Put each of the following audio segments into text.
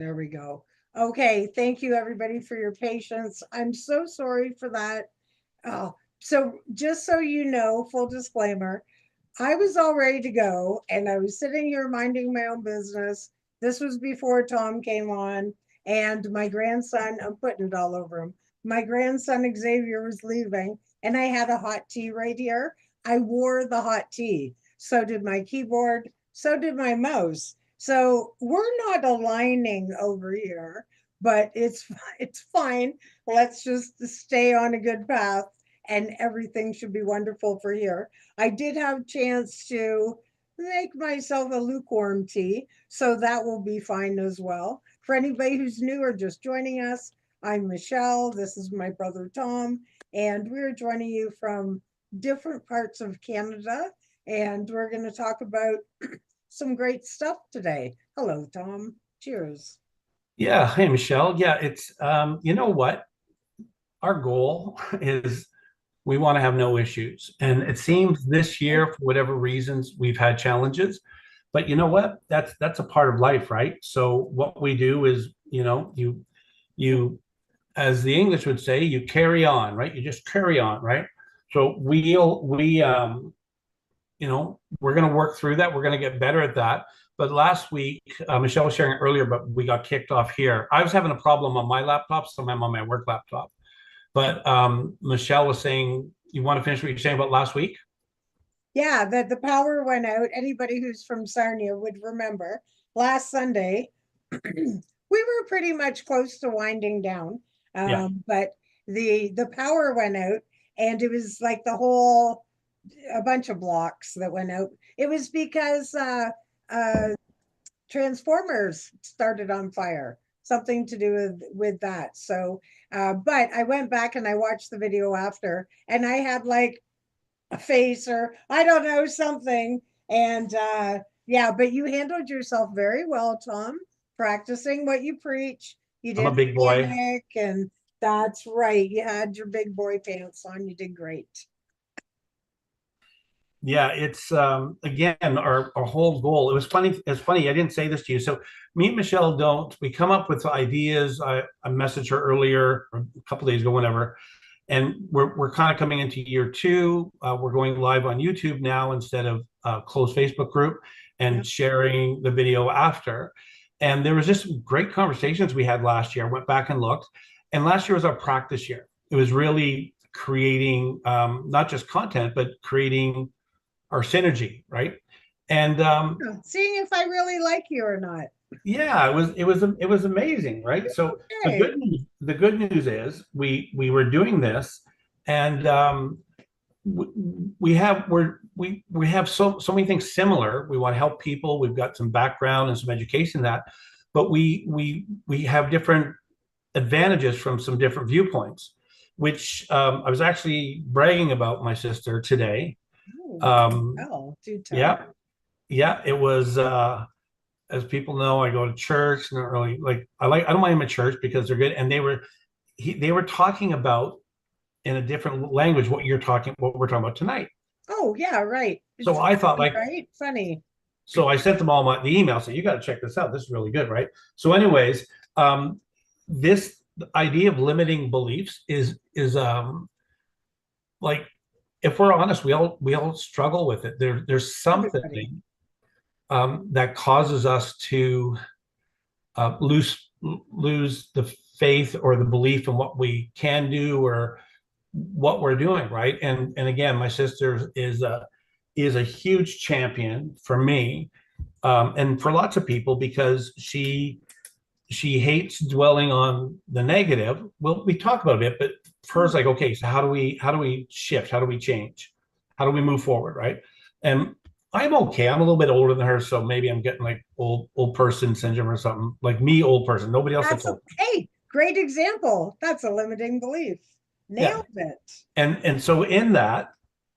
There we go. Okay, thank you everybody for your patience. I'm so sorry for that. Oh, so just so you know, full disclaimer, I was all ready to go and I was sitting here minding my own business. This was before Tom came on, and my grandson, I'm putting it all over him. My grandson Xavier was leaving, and I had a hot tea right here. I wore the hot tea. So did my keyboard, so did my mouse. So we're not aligning over here, but it's fine. Let's just stay on a good path and everything should be wonderful for here. I did have a chance to make myself a lukewarm tea, so that will be fine as well. For anybody who's new or just joining us, I'm Michelle. This is my brother Tom, and we're joining you from different parts of Canada, and we're going to talk about some great stuff today. Hello, Tom. Cheers. Yeah, hey Michelle. Yeah, it's you know what? Our goal is we want to have no issues. And it seems this year, for whatever reasons, we've had challenges. But you know what? That's a part of life, right? So what we do is, you as the English would say, you carry on, right? You just carry on, right? So we're going to work through that. We're going to get better at that. But last week, Michelle was sharing it earlier, but we got kicked off here. I was having a problem on my laptop, so I'm on my work laptop. But Michelle was saying, you want to finish what you're saying about last week? Yeah, that the power went out. Anybody who's from Sarnia would remember last Sunday, we were pretty much close to winding down. Yeah. But the power went out, and it was like the whole a bunch of blocks that went out. It was because uh Transformers started on fire, something to do with that. So but I went back and I watched the video after, and I had like a face or I don't know, something. And yeah, but you handled yourself very well, Tom, practicing what you preach. You I'm a didn't big boy. panic, and that's right. You had your big boy pants on. You did great. Yeah, it's again our whole goal. It was funny. It's funny. I didn't say this to you. So me and Michelle don't. We come up with ideas. I messaged her earlier, or a couple days ago, whenever, and we're kind of coming into year two. We're going live on YouTube now instead of closed Facebook group Yeah. and sharing the video after. And there was just some great conversations we had last year. I went back and looked, and last year was our practice year. It was really creating not just content, but creating our synergy, right? And Seeing if I really like you or not. yeah, it was amazing, right? So Okay. the good news is we were doing this, and we have we have so many things similar. We want to help people. We've got some background and some education in that, but we have different advantages from some different viewpoints, which I was actually bragging about my sister today. Oh, Um, do tell. yeah, yeah, it was as people know, I go to church, not really like I don't mind them at church because they're good. And they were talking about in a different language what we're talking about tonight. Oh, yeah, right. It's So I thought funny, like right? Funny. so I sent them all the email, so you got to check this out. This is really good, right? So, anyways, this idea of limiting beliefs is like if we're honest, we all struggle with it. There's something Everybody. that causes us to lose the faith or the belief in what we can do or what we're doing, right? And again, my sister is a huge champion for me, and for lots of people because she hates dwelling on the negative. Well, we talk about it, but first, like, okay, so how do we shift? How do we change? How do we move forward, right? And I'm okay. I'm a little bit older than her, so maybe I'm getting like old person syndrome or something. Like me, old person. Nobody else That's that's a old. hey, great example. That's a limiting belief. Yeah. Nailed it. And so in that,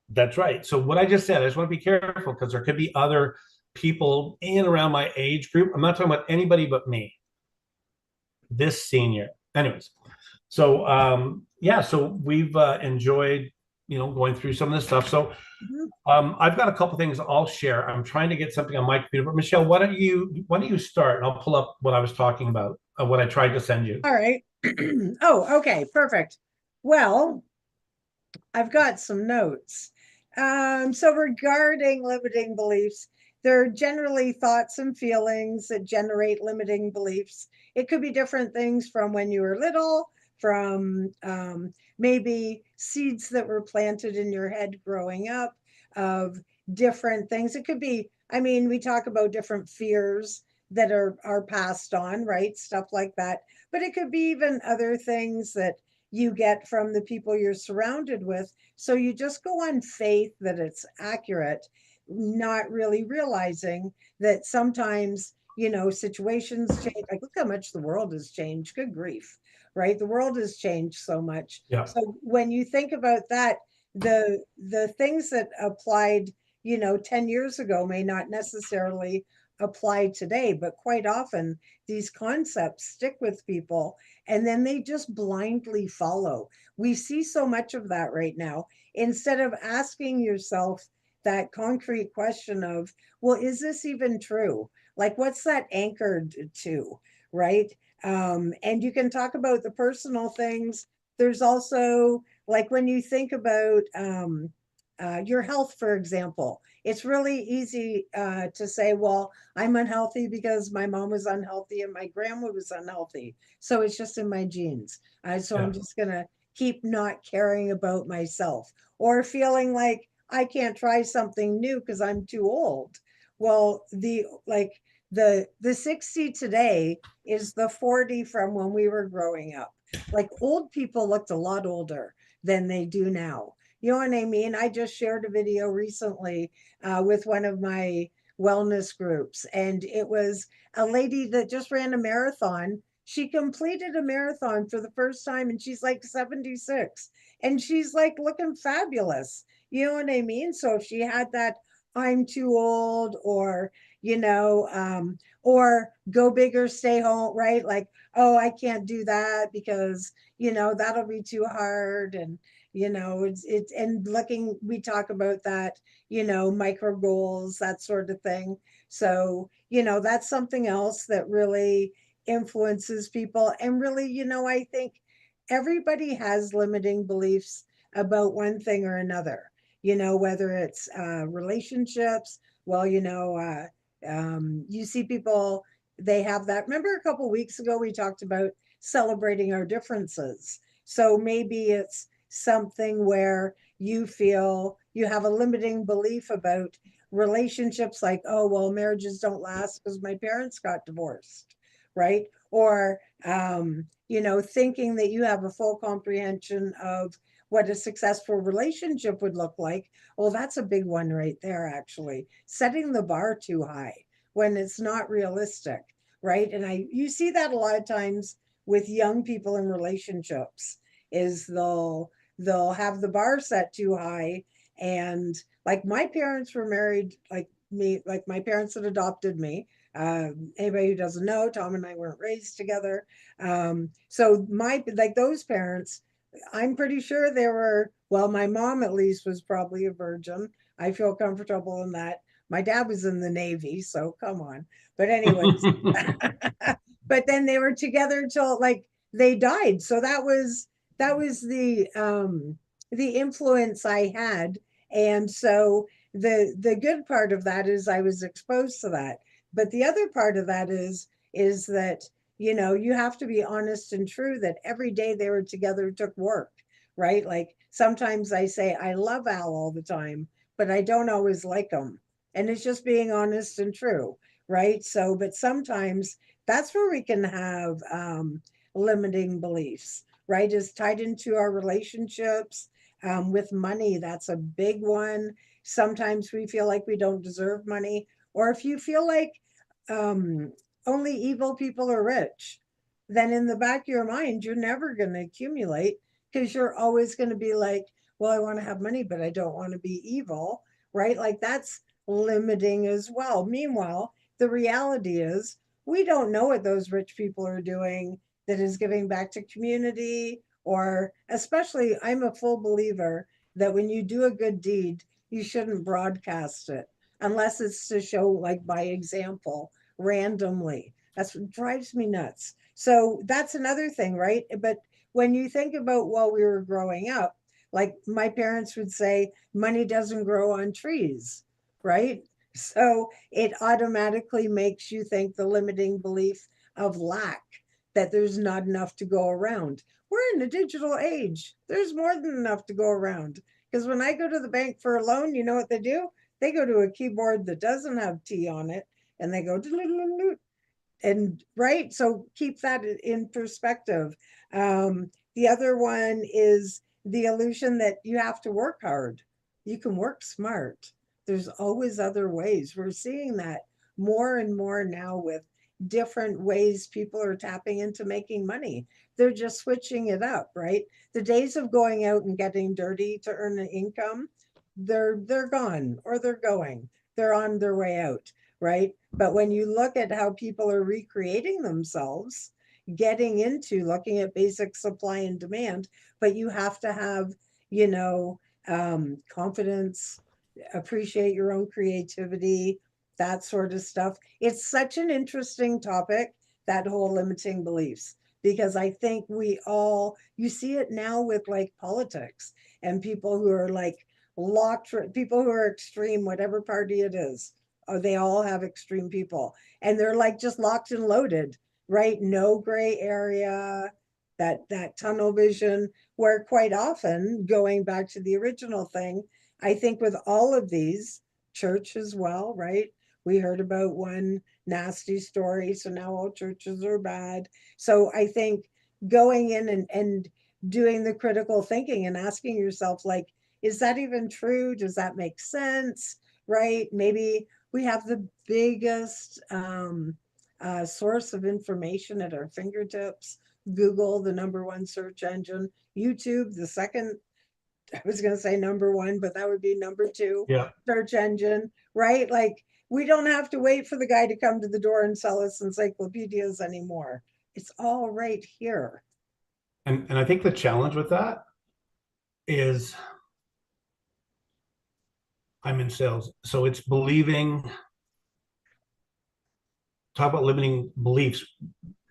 that's right. So what I just said, I just want to be careful because there could be other people in and around my age group. I'm not talking about anybody but me, this senior. Anyways, so yeah, so we've enjoyed going through some of this stuff. So Mhm. I've got a couple things I'll share. I'm trying to get something on my computer, but Michelle, why don't you start and I'll pull up what I was talking about, what I tried to send you. All right. Oh, okay, perfect. Well, I've got some notes. So regarding limiting beliefs, there are generally thoughts and feelings that generate limiting beliefs. It could be different things from when you were little, from maybe seeds that were planted in your head growing up, of different things. It could be, I mean, we talk about different fears that are passed on, right? Stuff like that. But it could be even other things that you get from the people you're surrounded with. So you just go on faith that it's accurate, not really realizing that sometimes, situations change. Like, look how much the world has changed. Good grief, right? The world has changed so much. Yeah. So when you think about that, the things that applied, 10 years ago may not necessarily apply today, but quite often these concepts stick with people and then they just blindly follow. We see so much of that right now. Instead of asking yourself that concrete question of, well, is this even true? Like, what's that anchored to, right? And you can talk about the personal things. There's also, like, when you think about your health, for example, it's really easy to say, well, I'm unhealthy because my mom was unhealthy and my grandma was unhealthy. So it's just in my genes. So I'm Yeah. just going to keep not caring about myself or feeling like I can't try something new because I'm too old. Well, the 60 today is the 40 from when we were growing up. Like old people looked a lot older than they do now. You know what I mean? I just shared a video recently with one of my wellness groups, and it was a lady that just ran a marathon. She completed a marathon for the first time and she's like 76 and she's like looking fabulous. You know what I mean? So if she had that I'm too old or go big or stay home, right? Like, oh, I can't do that because, that'll be too hard. And, and looking, we talk about that, micro goals, that sort of thing. So, that's something else that really influences people. And really, I think everybody has limiting beliefs about one thing or another, whether it's relationships. Well, you see people, they have that. Remember a couple weeks ago, we talked about celebrating our differences. So maybe it's something where you feel you have a limiting belief about relationships, like, oh, well, marriages don't last because my parents got divorced, right? Or thinking that you have a full comprehension of what a successful relationship would look like. Well, that's a big one right there, actually. Setting the bar too high when it's not realistic, right? And you see that a lot of times with young people in relationships is they'll have the bar set too high. And like my parents were married like me, like my parents had adopted me. Anybody who doesn't know, Tom and I weren't raised together. So my like those parents, I'm pretty sure they were, well, my mom at least was probably a virgin. I feel comfortable in that. My dad was in the Navy, so come on. But anyways, but then they were together until like they died. So that was the influence I had. And so the good part of that is I was exposed to that. But the other part of that is that you have to be honest and true that every day they were together took work, right? Like sometimes I say I love Al all the time, but I don't always like him. And it's just being honest and true, right? So, but sometimes that's where we can have limiting beliefs, right? Is tied into our relationships. With money, that's a big one. Sometimes we feel like we don't deserve money, or if you feel like um, only evil people are rich, then in the back of your mind, you're never going to accumulate because you're always going to be like, well, I want to have money, but I don't want to be evil, right? Like that's limiting as well. Meanwhile, the reality is we don't know what those rich people are doing that is giving back to community, or especially, I'm a full believer that when you do a good deed, you shouldn't broadcast it unless it's to show, like by example, randomly. That's what drives me nuts. So that's another thing, right? But when you think about while we were growing up, like my parents would say, money doesn't grow on trees, right? So it automatically makes you think the limiting belief of lack, that there's not enough to go around. We're in a digital age. There's more than enough to go around. Because when I go to the bank for a loan, you know what they do? They go to a keyboard that doesn't have T on it and they go, and right. So keep that in perspective. The other one is the illusion that you have to work hard. You can work smart. There's always other ways. We're seeing that more and more now with different ways people are tapping into making money. They're just switching it up, right? The days of going out and getting dirty to earn an income, they're gone, or they're going. They're on their way out, right? But when you look at how people are recreating themselves, getting into looking at basic supply and demand, but you have to have, you know, confidence, appreciate your own creativity, that sort of stuff. It's such an interesting topic, that whole limiting beliefs, because I think we all, you see it now with like politics and people who are like locked, people who are extreme, whatever party it is, or they all have extreme people and they're like just locked and loaded, right? No gray area, that tunnel vision, where quite often, going back to the original thing, I think with all of these, church as well, right? We heard about one nasty story, so now all churches are bad. So I think going in and doing the critical thinking and asking yourself, like, is that even true? Does that make sense? Right? Maybe we have the biggest source of information at our fingertips. Google, the number one search engine. YouTube, the second, I was going to say number one, but that would be number two Yeah. search engine, right? Like we don't have to wait for the guy to come to the door and sell us encyclopedias anymore. It's all right here. And I think the challenge with that is I'm in sales. So it's believing, talk about limiting beliefs.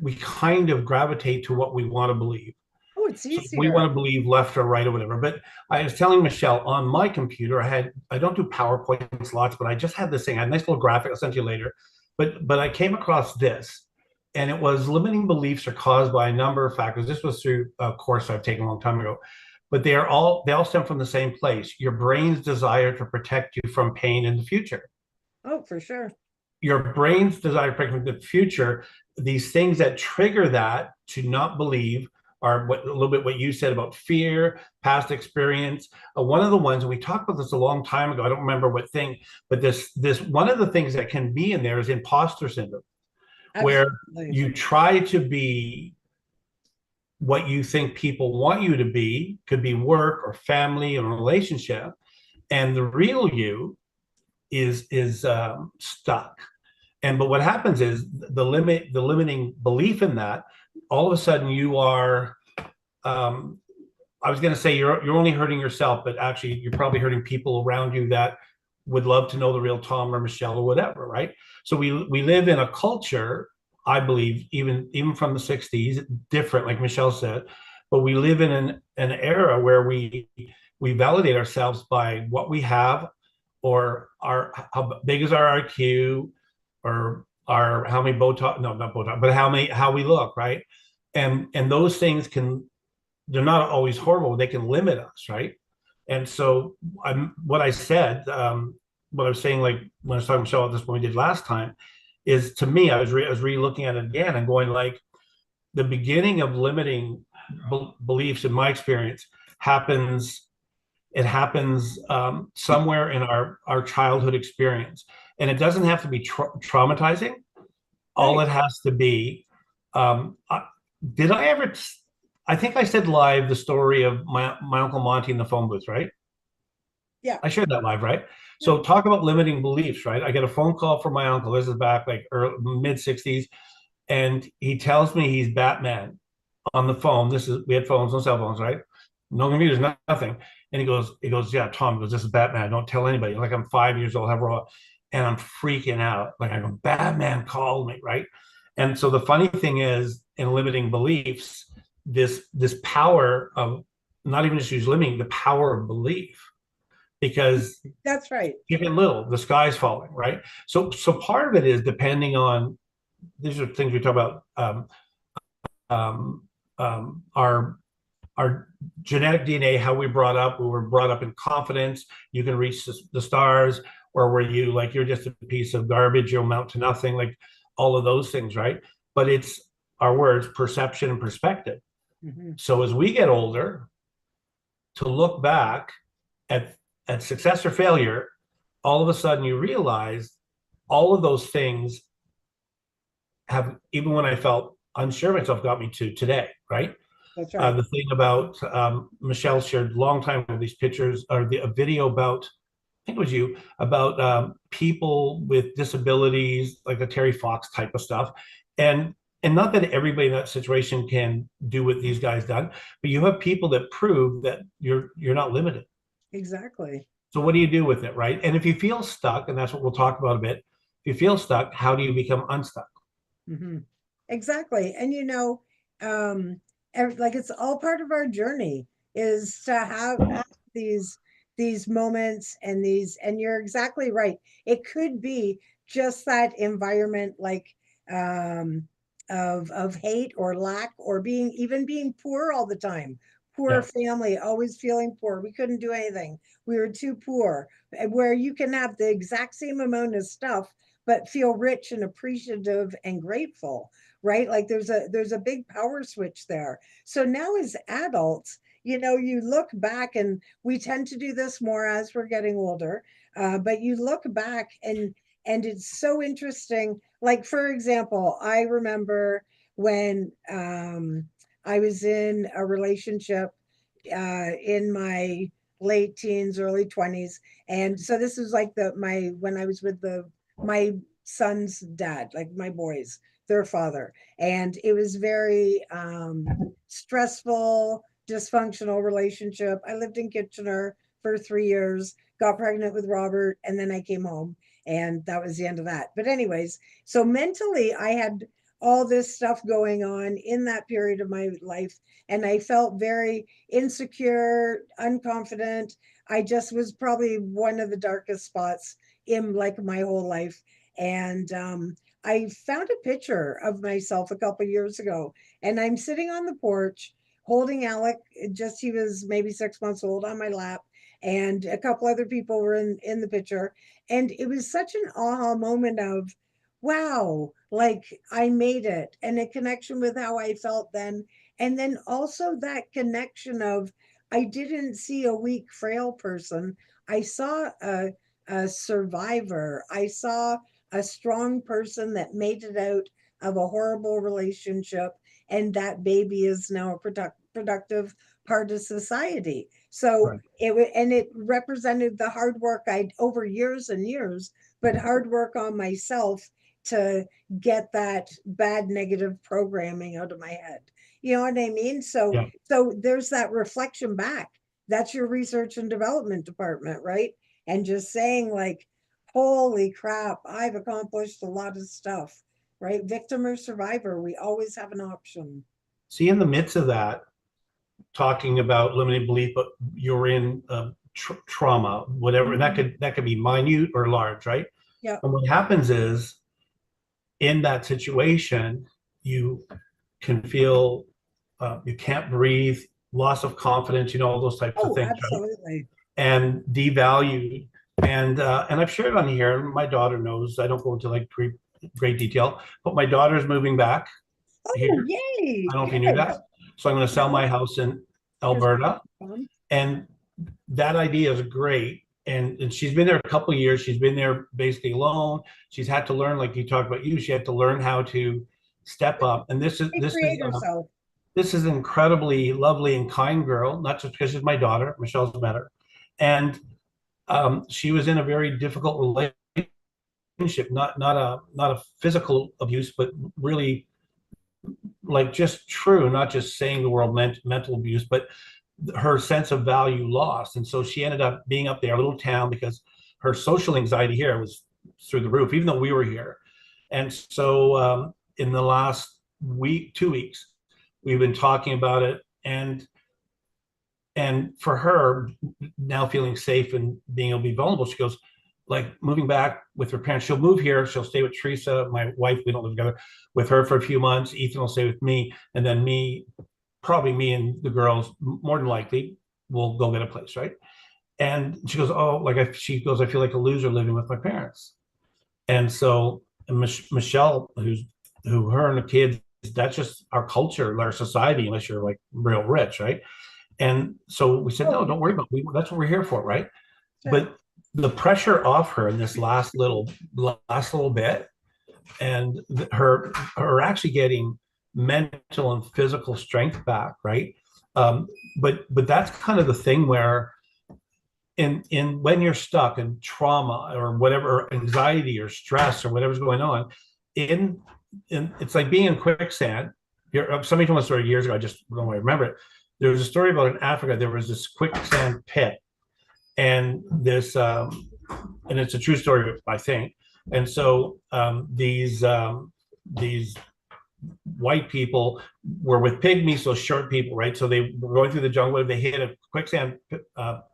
We kind of gravitate to what we want to believe. Oh, it's So we easier. want to believe left or right or whatever. But I was telling Michelle on my computer, I don't do PowerPoint lots, but I just had this thing. I had a nice little graphic. I'll send you later. But I came across this, and it was limiting beliefs are caused by a number of factors. This was through a course I've taken a long time ago. But they all stem from the same place. Your brain's desire to protect you from pain in the future. Oh, for sure. Your brain's desire to predict the future, these things that trigger that to not believe are a little bit what you said about fear, past experience. One of the ones, and we talked about this a long time ago, I don't remember what thing, but this one of the things that can be in there is imposter syndrome, where Absolutely. you try to be what you think people want you to be, could be work or family or relationship, and the real you is stuck. And but what happens is the limiting belief in that, all of a sudden you are, I was going to say you're only hurting yourself, but actually you're probably hurting people around you that would love to know the real Tom or Michelle or whatever, right? So we live in a culture, I believe, even from the 60s, different, like Michelle said, but we live in an era where we validate ourselves by what we have, or our how big is our IQ, or our how many Botox, no, not Botox, but how we look, right? And those things can, they're not always horrible. They can limit us, right? And so what I said, what I was saying, like when I was talking to Michelle at this point we did last time, is to me, I was re-looking at it again and going like, the beginning of limiting beliefs, in my experience, happens. It happens somewhere in our childhood experience, and it doesn't have to be traumatizing. All Right. it has to be. Um, I, did I ever? I think I said live the story of my uncle Monty in the phone booth, right? Yeah. I shared that live, right? Yeah. So talk about limiting beliefs, right? I get a phone call from my uncle. This is back like early, mid 60s, and he tells me he's Batman on the phone. This is, we had phones, no cell phones, right? No computers, nothing. And he goes, yeah, Tom, he goes, this is Batman. Don't tell anybody. Like I'm 5 years old, and I'm freaking out. Like I go, Batman called me, right? And so the funny thing is, in limiting beliefs, this power of not even just use limiting, the power of belief, because That's right. even little, the sky's falling, right? So part of it is depending on, these are things we talk about, um, our genetic DNA, how we brought up. We were brought up in confidence. You can reach the stars, or were you like you're just a piece of garbage, you'll amount to nothing, like all of those things, right? But it's our words, perception and perspective. Mhm. So as we get older, to look back at success or failure, all of a sudden you realize all of those things have, even when I felt unsure of myself, got me to today, right? That's right. The thing about Michelle shared a long time with these pictures, or a video about, I think it was you, about people with disabilities, like the Terry Fox type of stuff. And not that everybody in that situation can do what these guys done, but you have people that prove that you're not limited. Exactly. So what do you do with it, right? And if you feel stuck, and that's what we'll talk about a bit, if you feel stuck, how do you become unstuck? Hmm. Exactly. And like it's all part of our journey is to have these moments and and you're exactly right. It could be just that environment, like um of hate or lack, or being poor all the time. Poor Yeah, family, always feeling poor. We couldn't do anything. We were too poor. Where you can have the exact same amount of stuff but feel rich and appreciative and grateful, right? Like there's a big power switch there. So now as adults, you look back, and we tend to do this more as we're getting older, but you look back, and it's so interesting. Like, for example, I remember when I was in a relationship in my late teens, early 20s. And so this was like when I was with my son's dad, like my boys, their father. And it was very stressful, dysfunctional relationship. I lived in Kitchener for 3 years, got pregnant with Robert, and then I came home. And that was the end of that. But, anyways, so mentally, I had all this stuff going on in that period of my life. And I felt very insecure, unconfident. I just was probably one of the darkest spots in like my whole life. And I found a picture of myself a couple years ago, and I'm sitting on the porch holding Alec. Just he was maybe 6 months old on my lap, and a couple other people were in the picture, and it was such an aha moment of, wow, like I made it, and a connection with how I felt then, and then also that connection of I didn't see a weak, frail person. I saw a survivor. I saw a strong person that made it out of a horrible relationship, and that baby is now a productive part of society. So right. it represented the hard work I'd over years and years, but hard work on myself to get that bad negative programming out of my head. You know what I mean? Yeah. So there's that reflection back. That's your research and development department, right? And just saying, like, holy crap, I've accomplished a lot of stuff, right? Victim or survivor, we always have an option. See, in the midst of that, talking about limiting belief, but you're in trauma, whatever, and Mhm. that could be minute or large, right? Yeah, And what happens is, in that situation, you can feel you can't breathe, loss of confidence, all those types of oh, things, right? absolutely. And devalued. And I've shared on here. My daughter knows. I don't go into like great detail, but my daughter's moving back Oh, here. yay, I don't know if you knew good. that. So I'm going to sell my No, house in here's Alberta, fun. and that idea is great. And she's been there a couple of years. She's been there basically alone. She's had to learn, like you talked about, she had to learn how to step up. And Recreate herself. this is an incredibly lovely and kind girl, not just because she's my daughter. Michelle's met her, and she was in a very difficult relationship, not a physical abuse, but really like just true, not just saying the word mental abuse, but her sense of value lost. And so she ended up being up there, a little town, because her social anxiety here was through the roof, even though we were here. And so in the last week, 2 weeks, we've been talking about it. And for her, now feeling safe and being able to be vulnerable, she goes, like, moving back with her parents. She'll move here. She'll stay with Teresa, my wife. We don't live together. With her for a few months. Ethan will stay with me, and then probably me and the girls, more than likely, will go get a place, right? And she goes, oh, she goes, I feel like a loser living with my parents. And so Michelle, who her and the kids, that's just our culture, our society, unless you're like real rich, right? And so we said, no, don't worry about it. That's what we're here for, right? Sure. But the pressure off her in this last little bit, and her actually getting mental and physical strength back, right? But that's kind of the thing where in when you're stuck in trauma or whatever, or anxiety or stress or whatever's going on, in it's like being in quicksand. Somebody told me a story years ago. I just don't remember it. There was a story about in Africa. There was this quicksand pit, and this and it's a true story, I think. And so these white people were with pygmies, so short people, right? So they were going through the jungle. They hit a quicksand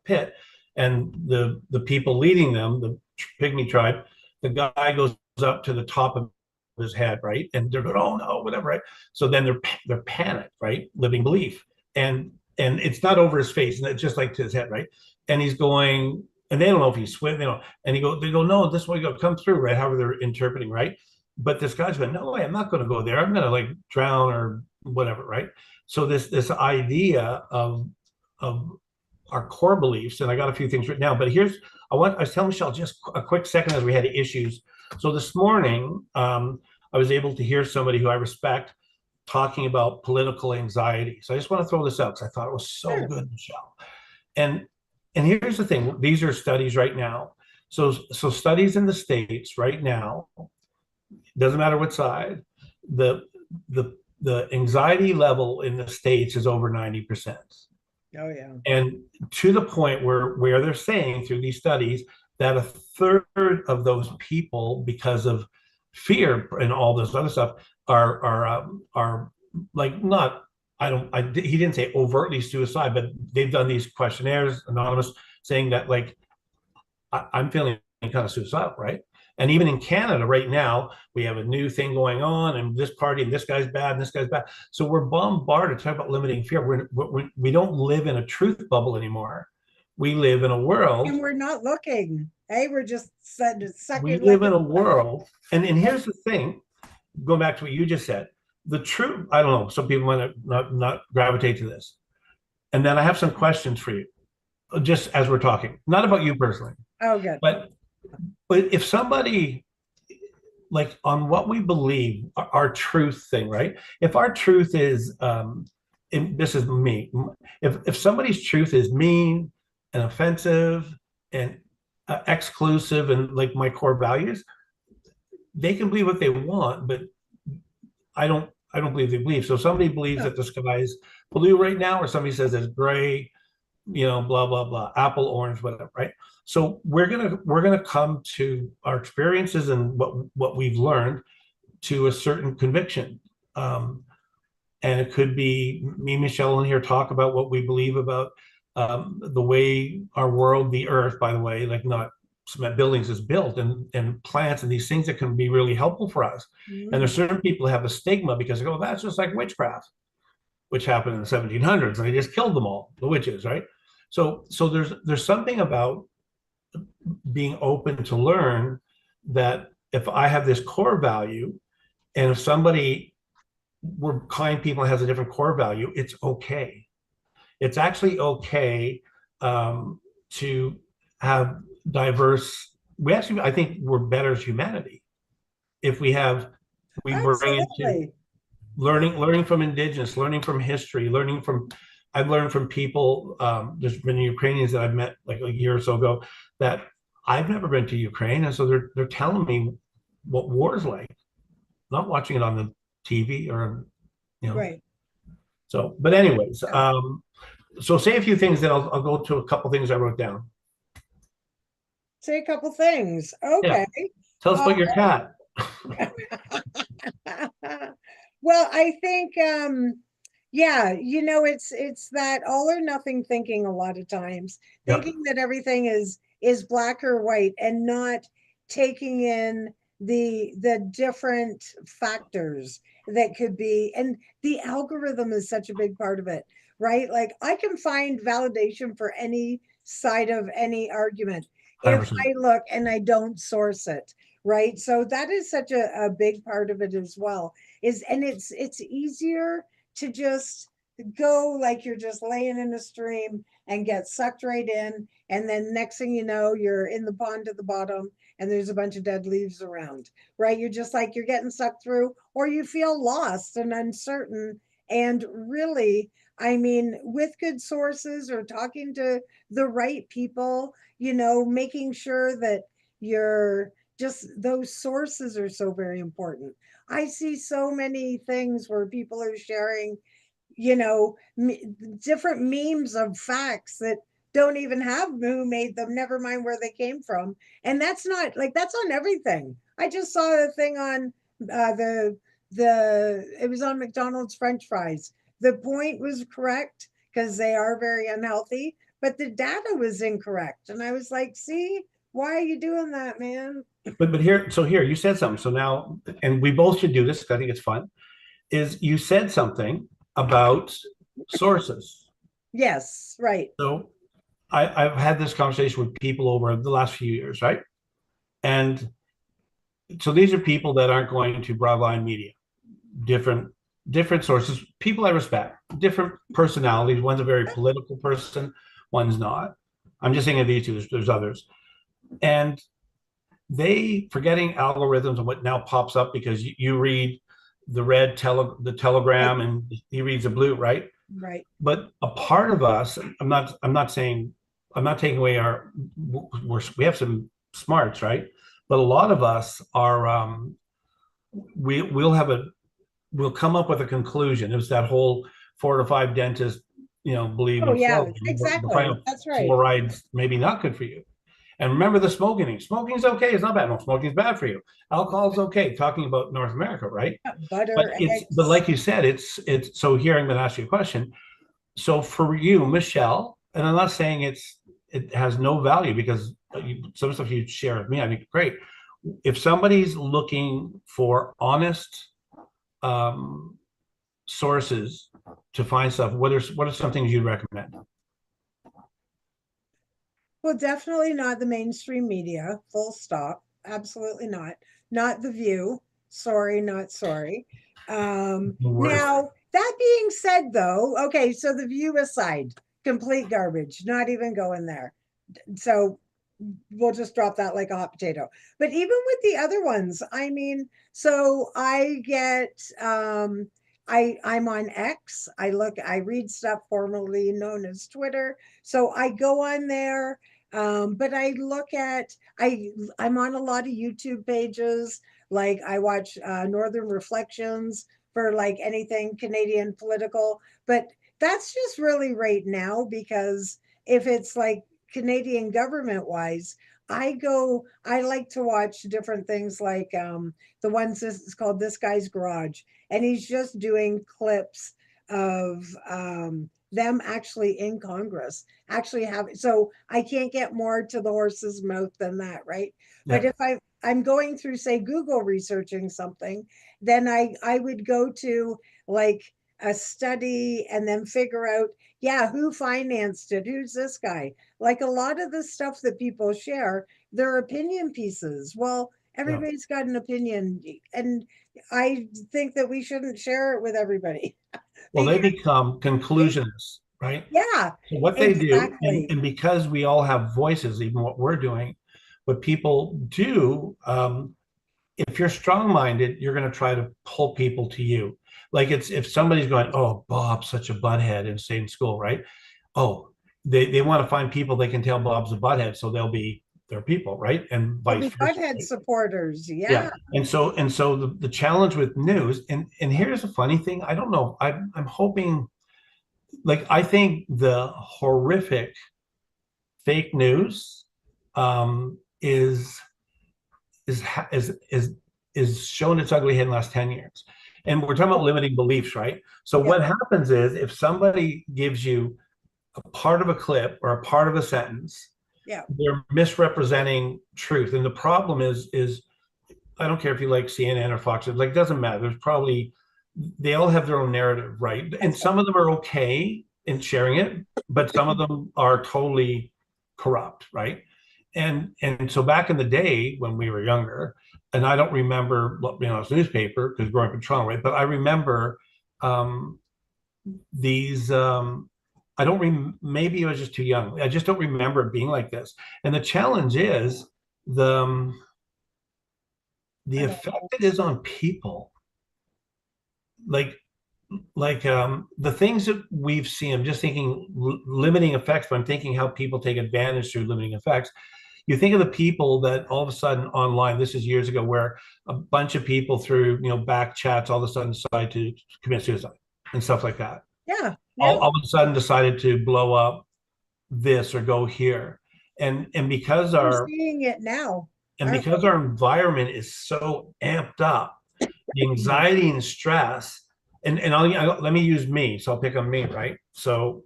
pit, and the people leading them, the pygmy tribe, the guy goes up to the top of his head, right? And they're going, oh no, whatever, right? So then they're panicked, right? Living belief, and it's not over his face, and it's just like to his head, right? And he's going, and they don't know if he's swimming, and they go, no, this way, go come through, right? However they're interpreting, right? But this guy's going, no way, I'm not going to go there. I'm going to like drown or whatever, right? So this idea of our core beliefs, and I got a few things written down, but I was telling Michelle just a quick second as we had issues. So this morning, I was able to hear somebody who I respect talking about political anxiety. So I just want to throw this out because I thought it was so good, Michelle. And here's the thing: these are studies right now. So studies in the States right now. Doesn't matter what side, the anxiety level in the States is over 90%. Oh yeah. And to the point where they're saying through these studies that a third of those people, because of fear and all this other stuff, are like not. He didn't say overtly suicide, but they've done these questionnaires, anonymous, saying that like I'm feeling kind of suicidal, right? And even in Canada right now, we have a new thing going on, and this party, and this guy's bad, and this guy's bad. So we're bombarded. Talk about limiting fear. We don't live in a truth bubble anymore. We live in a world, and we're not looking. Hey, we're just sucking. We live in a world, and here's the thing. Going back to what you just said, the truth. I don't know. Some people might not gravitate to this, and then I have some questions for you, just as we're talking, not about you personally. Oh, good. But if somebody, like, on what we believe, our truth thing, right? If our truth is, and this is me, if somebody's truth is mean and offensive and exclusive and like my core values, they can believe what they want, but I don't believe they believe. So if somebody believes that the sky is blue right now, or somebody says it's gray, blah, blah, blah, apple, orange, whatever, right? So we're gonna come to our experiences and what we've learned to a certain conviction. And it could be me, Michelle, in here talk about what we believe about the way our world, the earth, by the way, like not cement buildings, is built, and plants and these things that can be really helpful for us. And there's certain people who have a stigma because they go, that's just like witchcraft, which happened in the 1700s, and they just killed them all, the witches, right? So there's something about being open to learn that if I have this core value, and if somebody, we're kind people, has a different core value, it's okay. It's actually okay to have diverse. I think we're better as humanity if we bring into learning from indigenous, learning from history, I've learned from people. There's been Ukrainians that I've met like a year or so ago that I've never been to Ukraine, and so they're telling me what war is like, not watching it on the TV or right. So, but anyways, So say a few things, then I'll go to a couple things I wrote down. Say a couple things. Yeah. Okay. Tell us Uh, about your cat. well, I think yeah, it's that all or nothing thinking a lot of times, Yep. thinking that everything is black or white and not taking in the different factors that could be. And the algorithm is such a big part of it, right? Like I can find validation for any side of any argument if 100%. I look and I don't source it, right? So that is such a big part of it as well. Is and it's easier to just go like you're just laying in a stream and get sucked right in. And then next thing you know, you're in the pond at the bottom and there's a bunch of dead leaves around, right? You're just like you're getting sucked through, or you feel lost and uncertain. And really, I mean, with good sources or talking to the right people, making sure that you're just those sources are so very important. I see so many things where people are sharing, you know, different memes of facts that don't even have who made them, never mind where they came from. And that's not like that's on everything. I just saw a thing on the it was on McDonald's French fries. The point was correct because they are very unhealthy, but the data was incorrect. And I was like, see, why are you doing that, man? But here, so here you said something. So now, and we both should do this because I think it's fun. Is you said something about sources. Yes, right. So I've had this conversation with people over the last few years, right? And so these are people that aren't going to broadline media, different different sources, people I respect, different personalities. One's a very political person, one's not. I'm just saying of these two, there's others. And they forgetting algorithms and what now pops up because you read the Right, telegram and he reads the blue, right? right. But a part of us, I'm not saying I'm not taking away we have some smarts, right? But a lot of us are we'll come up with a conclusion. It was that whole 4 to 5 dentists, believe Oh in yeah, fluoride. We'll find exactly. out That's right. fluoride's maybe not good for you. And remember the smoking thing. Smoking's okay. It's not bad. No, smoking's bad for you. Alcohol's okay. Talking about North America, right? Butter, But eggs. like you said, it's so here I'm going to ask you a question. So for you, Michele, and I'm not saying it has no value because some stuff you share with me, I think great. If somebody's looking for honest um, sources to find stuff, what are some things you'd recommend? Well, definitely not the mainstream media, full stop. Absolutely not. Not The View. Sorry, not sorry. The worst. Now, that being said, though, okay, so The View aside, complete garbage, not even going there. So we'll just drop that like a hot potato. But even with the other ones, I mean, so I get I'm on X. I read stuff formerly known as Twitter. So I go on there. But I look at I'm on a lot of YouTube pages. Like I watch Northern Reflections for like anything Canadian political, but that's just really right now because if it's like Canadian government wise, I like to watch different things like the ones this is called This Guy's Garage, and he's just doing clips of them actually in Congress, actually have so I can't get more to the horse's mouth than that, right? But Yeah. if I'm going through, say, Google researching something, then I would go to like a study and then figure out, yeah, who financed it? Who's this guy? Like a lot of the stuff that people share, they're opinion pieces. Well, Yeah. everybody's got an opinion, and I think that we shouldn't share it with everybody. Well, they Because become conclusionists, right? yeah, So what they do, exactly. and because we all have voices, even what we're doing, what people do, if you're strong-minded, you're going to try to pull people to you. Like it's if somebody's going, oh, Bob's such a butthead in same school, right? Oh, they want to find people they can tell Bob's a butthead, so they'll be their people, right? And They'll vice be versa. butthead Right? supporters. Yeah. Yeah. And so the challenge with news, and here's a funny thing, I don't know. I'm hoping like I think the horrific fake news is is is shown its ugly head in the last 10 years. And we're talking about limiting beliefs, right? So Yeah, what happens is if somebody gives you a part of a clip or a part of a sentence, yeah, they're misrepresenting truth. And the problem is I don't care if you like CNN or Fox, like it doesn't matter. There's probably they all have their own narrative, right? And that's right. some of them are okay in sharing it, but some of them are totally corrupt, right? And so back in the day when we were younger, and I don't remember it's newspaper because growing up in Toronto, right? But I remember um, these. I don't maybe I was just too young. I just don't remember it being like this. And the challenge is the I don't effect know. it is on people. Like the things that we've seen, I'm just thinking limiting effects, but I'm thinking how people take advantage through limiting effects. You think of the people that all of a sudden online, this is years ago, where a bunch of people through back chats all of a sudden decide to commit suicide and stuff like that. Yeah, yeah. All of a sudden decided to blow up this or go here. And because We're our seeing it now, aren't environment is so amped up, the we? anxiety and stress, and let me use me, so I'll pick on me, right? So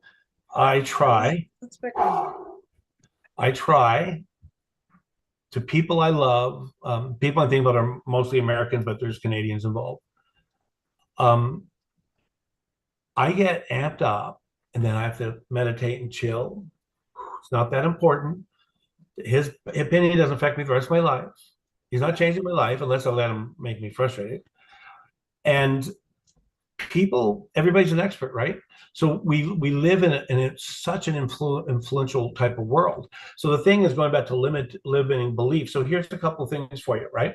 I Yes, try, let's pick on you. I try to people I love, people I think about are mostly Americans, but there's Canadians involved. Um, I get amped up and then I have to meditate and chill. It's not that important. His opinion doesn't affect me the rest of my life. He's not changing my life unless I let him make me frustrated. And people, everybody's an expert, right? So we live in it's such an influential type of world. So the thing is going back to limiting belief. So here's a couple of things for you, right?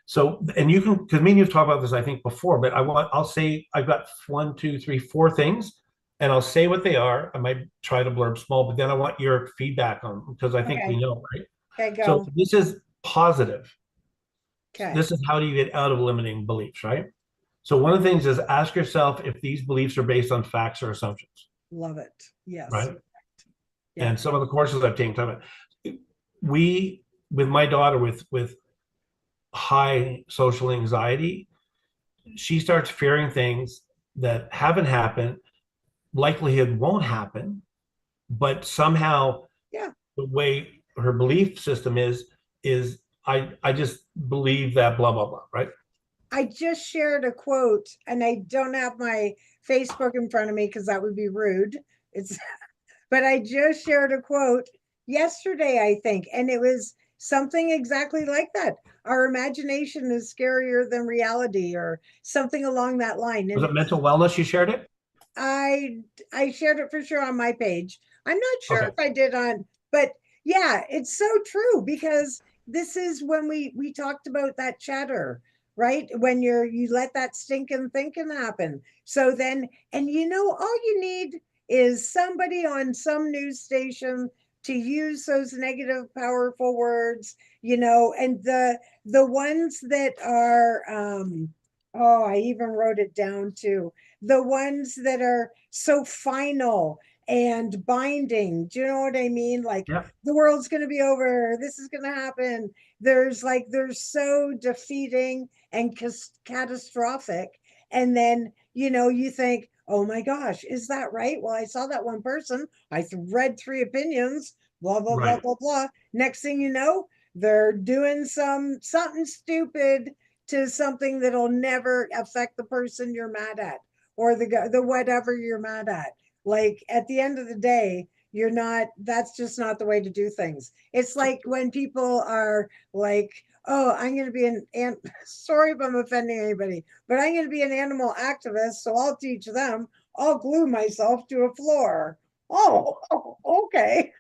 So and you can because me and you've talked about this I think before, but I'll say I've got one, two, three, four things, and I'll say what they are. I might try to blurb small, but then I want your feedback on them because I think we Okay, know, right? okay, So go. this is positive. Okay, This is how do you get out of limiting beliefs, right? So one of the things is ask yourself if these beliefs are based on facts or assumptions, love it. Yes, right? yeah. And some of the courses I've taken, we with my daughter with high social anxiety, she starts fearing things that haven't happened, likelihood won't happen, but somehow Yeah, the way her belief system is I just believe that blah blah blah, right? I just shared a quote, and I don't have my Facebook in front of me because that would be rude. It's, but I just shared a quote yesterday, I think, and it was something exactly like that. Our imagination is scarier than reality, or something along that line. Was And it mental wellness you shared it? I I shared it for sure on my page. I'm not sure Okay. if I did on, but yeah, it's so true because this is when we talked about that chatter, right? When you let that stinking thinking happen. So then, and all you need is somebody on some news station to use those negative, powerful words, and the ones that are oh, I even wrote it down too, the ones that are so final and binding. Do you know what I mean? Like Yeah. the world's going to be over. This is going to happen. They're so defeating and catastrophic. And then, you think, oh my gosh, is that right? Well, I saw that one person. I read three opinions, blah, blah, blah, Right. blah, blah. Next thing you know, they're doing something stupid to something that'll never affect the person you're mad at or the whatever you're mad at. Like at the end of the day, you're not, that's just not the way to do things. It's like when people are like, oh, I'm going to be sorry if I'm offending anybody, but I'm going to be an animal activist, so I'll teach them. I'll glue myself to a floor. Oh, okay.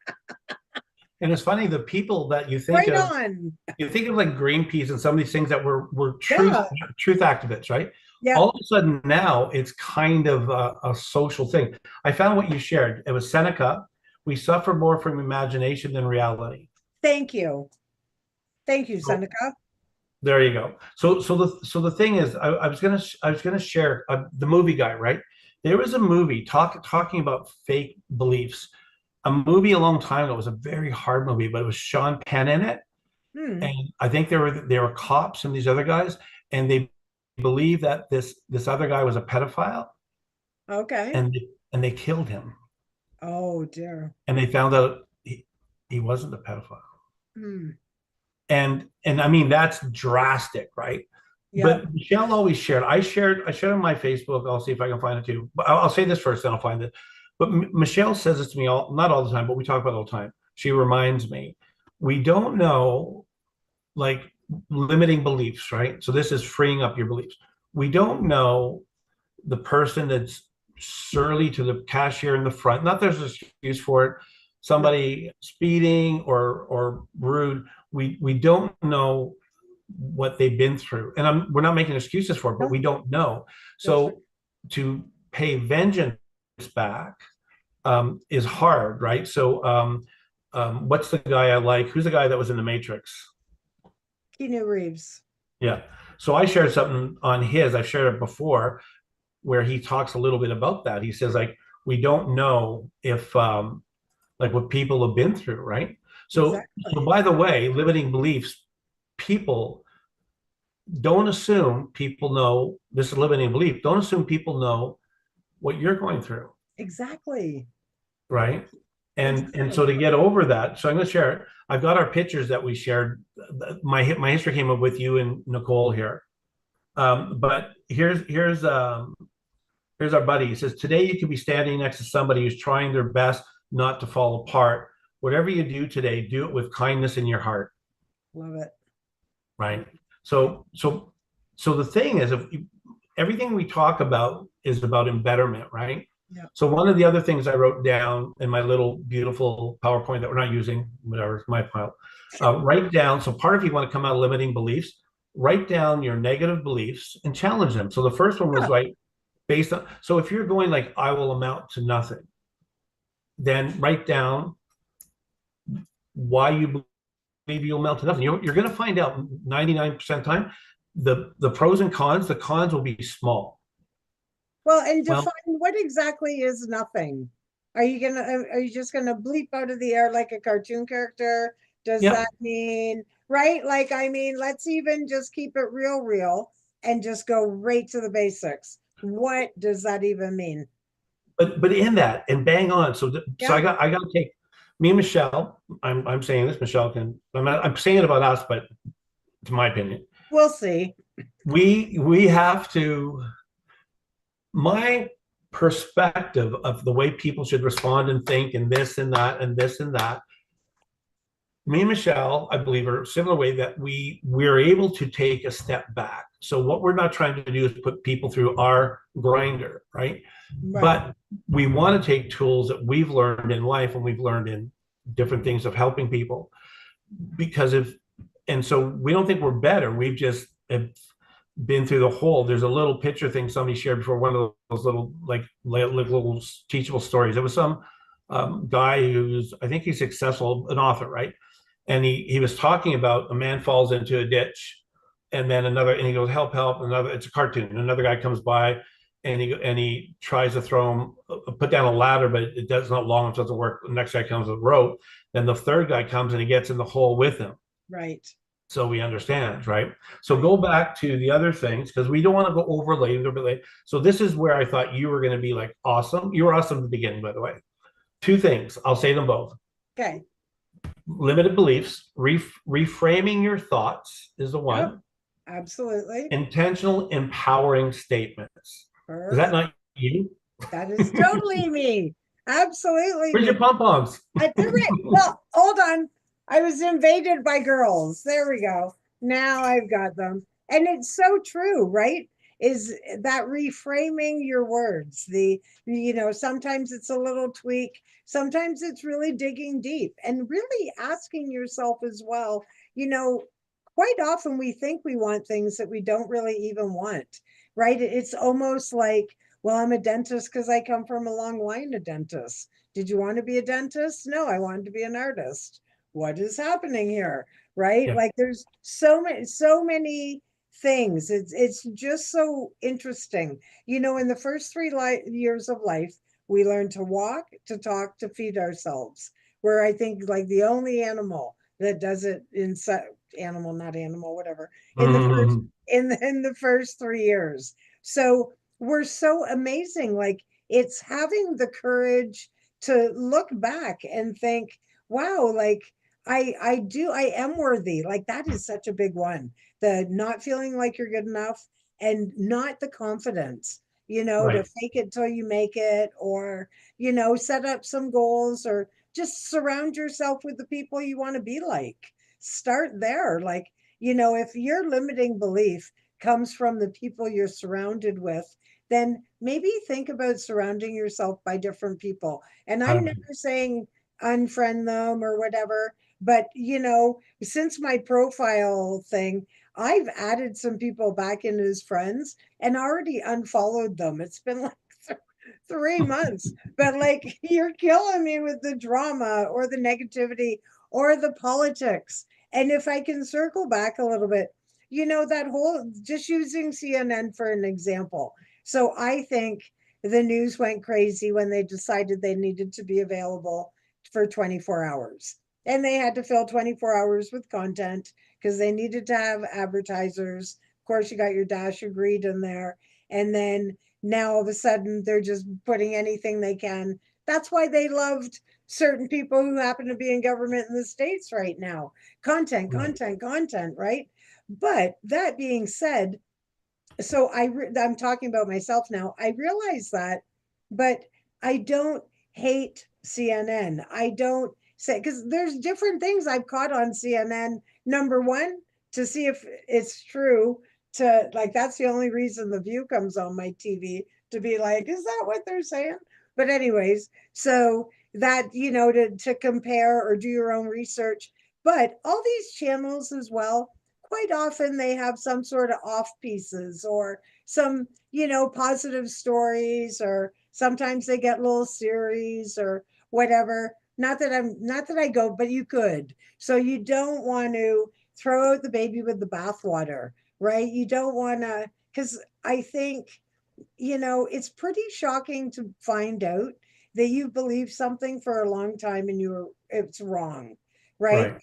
And it's funny the people that Right on. you think of like Greenpeace and some of these things that were Yeah. truth activists, right? Yep. All of a sudden now it's kind of a social thing. I found what you shared. It was Seneca. We suffer more from imagination than reality. Thank you. Thank you, So Seneca. there you go. So the thing is, I was gonna share the movie guy, right? There was a movie talking about fake beliefs. A movie a long time ago. It was a very hard movie, but it was Sean Penn in it, Hmm. and I think there were cops and these other guys, and they believed that this other guy was a pedophile, Okay. and they killed him, Oh dear. and they found out he wasn't a pedophile. Hmm. And I mean that's drastic, right? Yep. But Michelle always shared. I shared on my Facebook. I'll see if I can find it too. But I'll say this first, then I'll find it. But Michelle says this to me not all the time, but we talk about it all the time. She reminds me, we don't know, like, limiting beliefs, right? So this is freeing up your beliefs. We don't know the person that's surly to the cashier in the front. Not there's an excuse for it. Right. Somebody speeding or rude. We don't know what they've been through, and we're not making excuses for it, but we No, don't know. that's right. So to pay vengeance back is hard, right? So what's the guy I like? Who's the guy that was in the Matrix? Keanu Reeves. Yeah. So I shared something on his. I've shared it before, where he talks a little bit about that. He says, like, we don't know if like what people have been through, right? So Exactly. by the way, limiting beliefs, people don't assume people know this is limiting belief. Don't assume people know what you're going through, Exactly. right? And so Exactly. to get over that, so I'm going to share it. I've got our pictures that we shared. My history came up with you and Nicole here. But here's our buddy. He says, today you could be standing next to somebody who's trying their best not to fall apart. Whatever you do today, do it with kindness in your heart, Love it. right? So the thing is, if everything we talk about is about embetterment, right? Yeah. So one of the other things I wrote down in my little beautiful PowerPoint that we're not using, whatever, it's my pile, write down. So part of you want to come out of limiting beliefs, write down your negative beliefs and challenge them. So the first one was Yeah. like, based on, so if you're going like, I will amount to nothing, then write down why you believe you'll amount to nothing. You're going to find out 99% of the time, the pros and cons, the cons will be small. Well, and Well, define what exactly is nothing. Are you just gonna bleep out of the air like a cartoon character? Does yeah, that mean, right? Like, I mean, let's even just keep it real and just go right to the basics. What does that even mean? but in that and bang on. So Yeah, I got to take me and Michelle. I'm saying this. Michelle can. I'm saying it about us, but to my opinion, we'll see. we have to. My perspective of the way people should respond and think, and this and that, and this and that. Me and Michelle, I believe, are a similar way that we're able to take a step back. So what we're not trying to do is put people through our grinder, right? Right. But we want to take tools that we've learned in life and we've learned in different things of helping people. Because if and so we don't think we're better. We've just have been through the whole. There's a little picture thing somebody shared before, one of those little like little teachable stories. It was some guy who's, I think he's successful, an author, right? And he was talking about a man falls into a ditch, and then another, and he goes, help, help. Another, it's a cartoon. Another guy comes by, and he tries to throw him, put down a ladder, but it does not long enough, doesn't work. The next guy comes with a rope. Then the third guy comes and he gets in the hole with him. Right. So we understand, right? So Right. go back to the other things because we don't want to go overlay a bit late. So this is where I thought you were going to be like awesome. You were awesome at the beginning, by the way. Two things. I'll say them both. Okay. Limited beliefs, reframing your thoughts is the Yep. one. Absolutely. Intentional, empowering statements. Is that Perfect. not you? That is totally me. Absolutely Where's me. your pom poms? They're right. Well, hold on. I was invaded by girls. There we go. Now I've got them. And it's so true, right? Is that reframing your words? Sometimes it's a little tweak, sometimes it's really digging deep and really asking yourself as well. You know, quite often we think we want things that we don't really even want, right? It's almost like, well, I'm a dentist because I come from a long line of dentists. Did you want to be a dentist? No, I wanted to be an artist. What is happening here? Right? Yeah. Like there's so many things. It's just so interesting. In the first years of life, we learn to walk, to talk, to feed ourselves. Where I think like the only animal that does it animal, not animal, whatever, in the first Mhm. in the first 3 years. So we're so amazing. Like it's having the courage to look back and think, wow, like I am worthy. Like that is such a big one. The not feeling like you're good enough and not the confidence, to Right. fake it till you make it, or, set up some goals, or just surround yourself with the people you want to be like. Start there. Like, if your limiting belief comes from the people you're surrounded with, then maybe think about surrounding yourself by different people. And I'm never 100%. saying unfriend them or whatever, but since my profile thing, I've added some people back in as friends and already unfollowed them. It's been like 3 months, but like you're killing me with the drama or the negativity or the politics. And if I can circle back a little bit, that whole, just using CNN for an example. So I think the news went crazy when they decided they needed to be available for 24 hours. And they had to fill 24 hours with content because they needed to have advertisers. Of course, you got your Dash, your Greed in there. And then now all of a sudden they're just putting anything they can. That's why they loved certain people who happen to be in government in the States right now. Content, Right. content, content, right? But that being said, so I'm talking about myself now. I realize that, but I don't hate CNN. I don't say, because there's different things I've caught on CNN. Number one, to see if it's true. To like, that's the only reason the View comes on my TV, to be like, is that what they're saying? But anyways, so that, to compare or do your own research. But all these channels as well, quite often they have some sort of off pieces or some, positive stories, or sometimes they get little series or whatever. Not that I go, but you could. So you don't want to throw out the baby with the bathwater, right? You don't want to, because I think, it's pretty shocking to find out that you believed something for a long time and it's wrong, right? Right.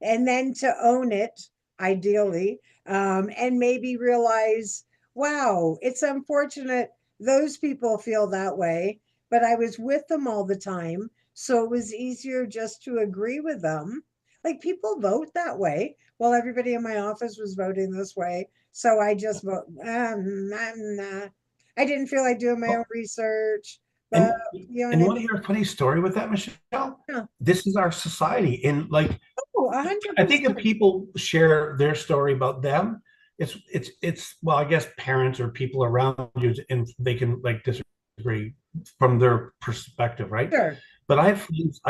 And then to own it, ideally, and maybe realize, wow, it's unfortunate those people feel that way, but I was with them all the time, so it was easier just to agree with them. Like people vote that way. Well, everybody in my office was voting this way, so I just vote. Nah. I didn't feel like doing my own Well, research, but and you know and what you I want to mean? hear a funny story with that, Michelle? Yeah. This is our society. And like, Oh, a hundred I think if percent. people share their story about them, it's well, I guess parents or people around you, and they can like disagree from their perspective, right? Sure, But I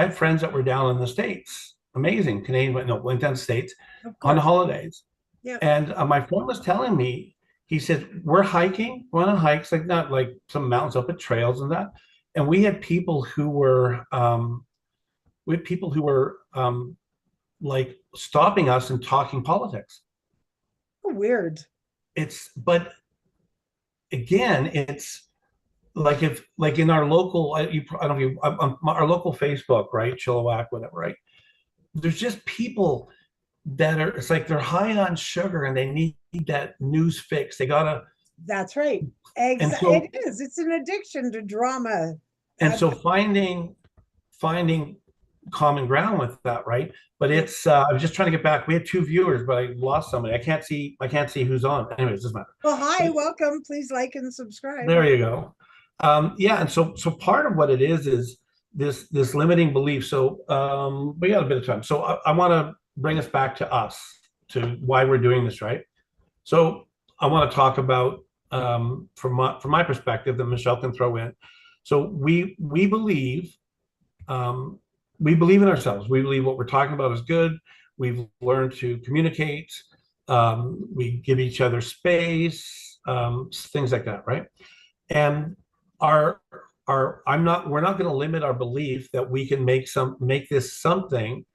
have friends that were down in the States, amazing Canadian, but no, went down to the States of on course. holidays. Yeah, And my friend was telling me, he said, we're hiking, we're on hikes, like not like some mountains up at trails and that. And we had people who were like stopping us and talking politics. weird. But again, it's like if like in our local, I don't know if you, our local Facebook, right, Chilliwack, whatever, right? There's just people that are, it's like they're high on sugar and they need that news fix. They gotta, That's right. and It so is. It's an addiction to drama. and Uh, so finding common ground with that, right? But yeah. it's I was just trying to get back. We had two viewers, but I lost somebody. I can't see who's on. Anyways, doesn't matter. Well, hi, But welcome. Please like and subscribe. there you go. Yeah, and so part of what it is this limiting belief. So we got a bit of time. So I want to bring us back to us, to why we're doing this, right? So I want to talk about from my perspective that Michelle can throw in. So um, we believe in ourselves. We believe what we're talking about is good. We've learned to communicate. We give each other space, things like that, right? And our we're not going to limit our belief that we can make this something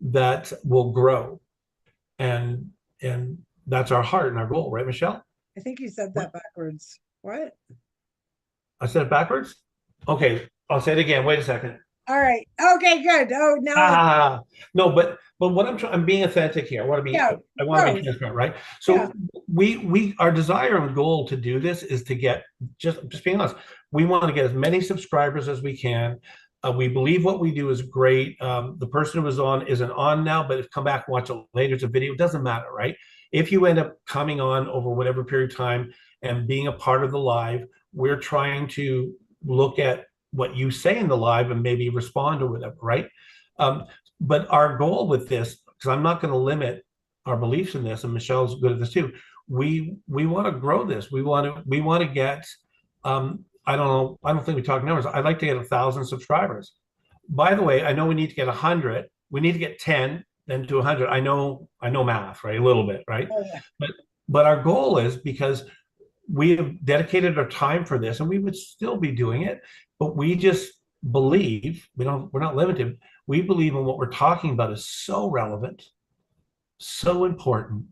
that will grow and That's our heart and our goal, right, Michelle? I think you said that backwards. What? I said it backwards. Okay, I'll say it again. Wait a second. All right. Okay, good. Oh, now I, Ah, no, but what I'm being authentic here. yeah, I want to be growth. transparent, right? Yeah. So our desire and goal to do this is to get, just being honest, we want to get as many subscribers as we can. We believe what we do is great. The person who was on isn't on now, but if come back and watch it later, it's a video. It doesn't matter, right? If you end up coming on over whatever period of time and being a part of the live, we're trying to look at what you say in the live and maybe respond or whatever, right? Um, but our goal with this, because I'm not going to limit our beliefs in this, and Michelle's good at this too. We want to grow this. We want to get. I don't know. I don't think we talk numbers. I'd like to get 1,000 subscribers. By the way, I know we need to get 100. We need to get 10, then to 100. I know math, right? A little bit, right? Oh, yeah. But our goal is because we have dedicated our time for this, and we would still be doing it, but we just believe we're not limited. We believe in what we're talking about is so relevant, so important.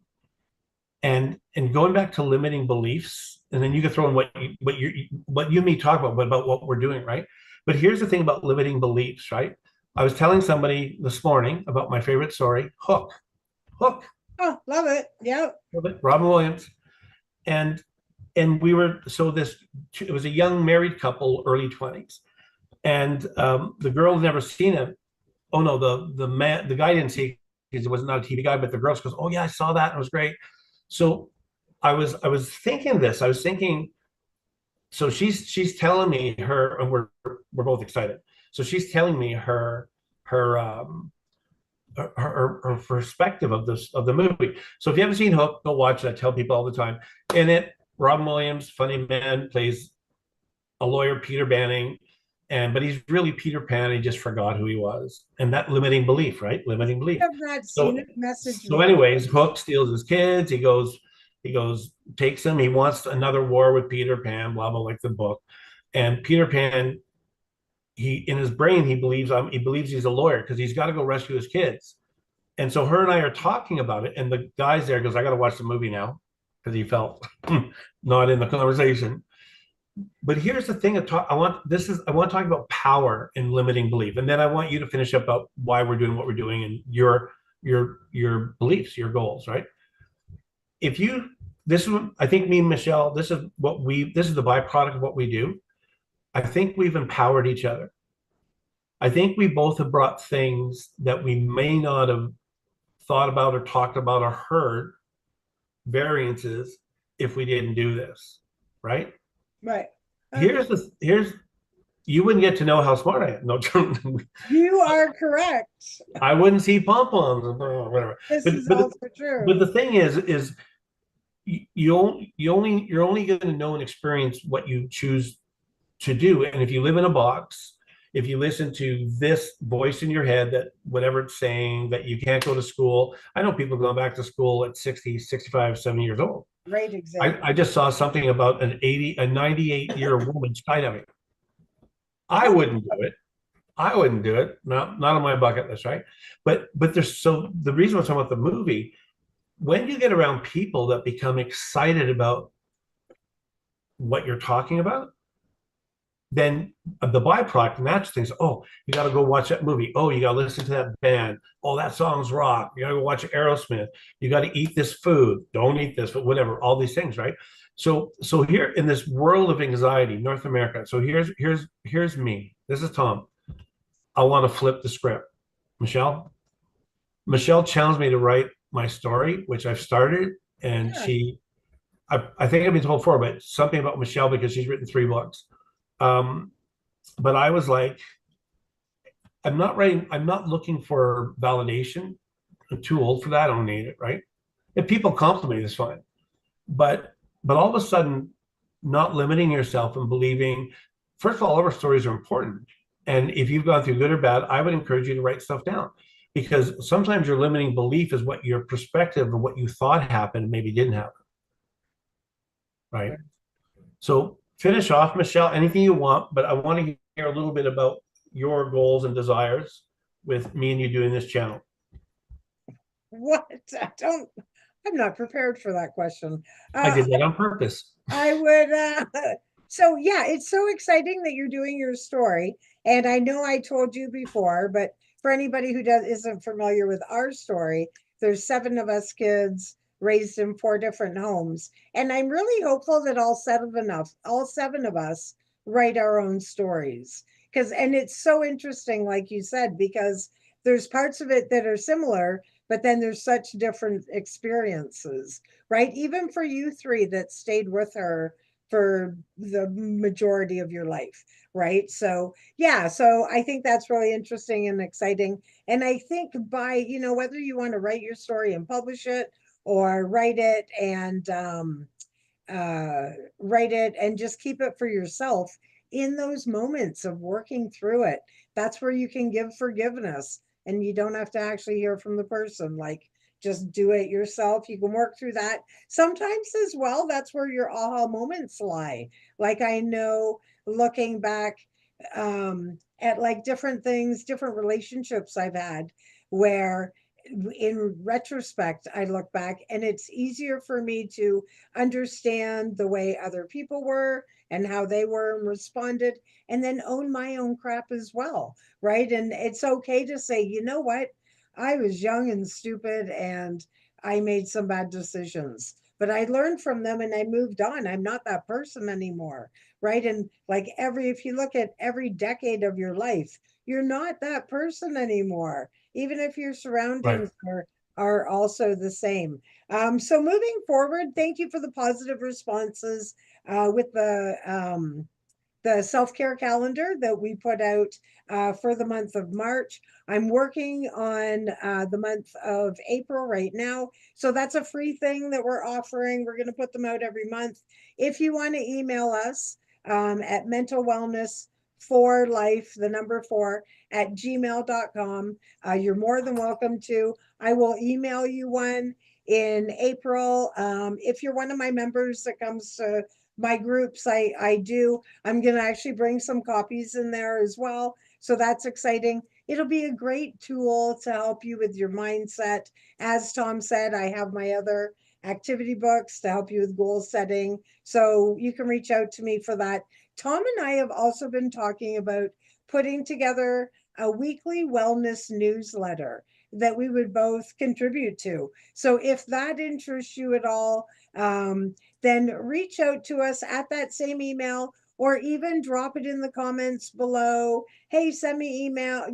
And going back to limiting beliefs, and then you can throw in what you and me talk about what we're doing, right? But here's the thing about limiting beliefs, right? I was telling somebody this morning about my favorite story, Hook, Oh, love it. Yeah. Robin Williams. And we were, so this, it was a young married couple, early 20s, and the girl had never seen him. Oh no, the guy didn't see, because he was not a TV guy, but the girl goes, oh yeah, I saw that, it was great. So I was thinking this, I was thinking, so she's telling me her, and we're both excited. So she's telling me her her perspective of this, of the movie. So if you haven't seen Hook, go watch it. I tell people all the time. In it, Robin Williams, funny man, plays a lawyer, Peter Banning, but he's really Peter Pan. He just forgot who he was, and that limiting belief, right? Limiting belief. I have not seen So it. Message so, me. anyways, Hook steals his kids. He goes, takes them. He wants another war with Peter Pan. Blah blah, like the book. And Peter Pan, he in his brain he believes he's a lawyer because he's got to go rescue his kids. And so her and I are talking about it, and the guy's there goes, I got to watch the movie now, because he felt not in the conversation. But here's the thing: I want to talk about power and limiting belief, and then I want you to finish up about why we're doing what we're doing and your beliefs, your goals, right? If you This is what I think, me and Michelle, this is the byproduct of what we do. I think we've empowered each other. I think we both have brought things that we may not have thought about or talked about or heard, variances, if we didn't do this, right? Right. Here's You wouldn't get to know how smart I am. No, You are correct. I wouldn't see pom-poms or whatever. This But is but also true. but the thing is you're only going to know and experience what you choose to do. And if you live in a box, if you listen to this voice in your head, that whatever it's saying, that you can't go to school. I know people going back to school at 60, 65, 70 years old. Great example. I just saw something about a 98-year woman skydiving. I Oh, wouldn't do it. I wouldn't do it. Not on my bucket list, right? But there's, so the reason I'm talking about the movie, when you get around people that become excited about what you're talking about, then the byproduct natural things. Oh, you got to go watch that movie. Oh, you got to listen to that band. Oh, that song's rock. You got to go watch Aerosmith. You got to eat this food. Don't eat this, but whatever. All these things, right? So here in this world of anxiety, North America. So here's me. This is Tom. I want to flip the script. Michelle. Michelle challenged me to write my story, which I've started, and yeah. I think I've been told before, but something about Michelle, because she's written 3 books. Um, but I was like, I'm not looking for validation. I'm too old for that. I don't need it, right? If people compliment me, it's fine. But all of a sudden, not limiting yourself and believing, first of all our stories are important. And if you've gone through good or bad, I would encourage you to write stuff down, because sometimes your limiting belief is what your perspective of what you thought happened maybe didn't happen, right? So finish off, Michelle, anything you want, but I want to hear a little bit about your goals and desires with me and you doing this channel. What? I don't. I'm not prepared for that question. I Uh, did that on purpose. I would, so yeah, it's so exciting that you're doing your story. And I know I told you before, but for anybody who isn't familiar with our story, there's seven of us kids raised in four different homes. And I'm really hopeful that all seven of us write our own stories. And it's so interesting, like you said, because there's parts of it that are similar, but then there's such different experiences, right? Even for you three that stayed with her for the majority of your life, right? So, yeah, so I think that's really interesting and exciting. And I think by, whether you want to write your story and publish it or uh, write it and just keep it for yourself in those moments of working through it. That's where you can give forgiveness and you don't have to actually hear from the person. Like, just do it yourself. You can work through that. Sometimes as well, that's where your aha moments lie. Like, I know looking back at like different things, different relationships I've had where in retrospect, I look back and it's easier for me to understand the way other people were and how they were and responded, and then own my own crap as well. Right. And it's okay to say, you know what? I was young and stupid and I made some bad decisions, but I learned from them and I moved on. I'm not that person anymore. Right. And like if you look at every decade of your life, you're not that person anymore, even if your Right. surroundings are also the same. So moving forward, thank you for the positive responses with the self-care calendar that we put out for the month of March. I'm working on the month of April right now. So that's a free thing that we're offering. We're going to put them out every month. If you want to email us at mental wellness for life, the number four, at gmail.com, you're more than welcome to. I will email you one in April. If you're one of my members that comes to my groups, I do. I'm going to actually bring some copies in there as well. So that's exciting. It'll be a great tool to help you with your mindset. As Tom said, I have my other activity books to help you with goal setting. So you can reach out to me for that. Tom and I have also been talking about putting together a weekly wellness newsletter that we would both contribute to. So if that interests you at all, then reach out to us at that same email or even drop it in the comments below. Hey, send me email,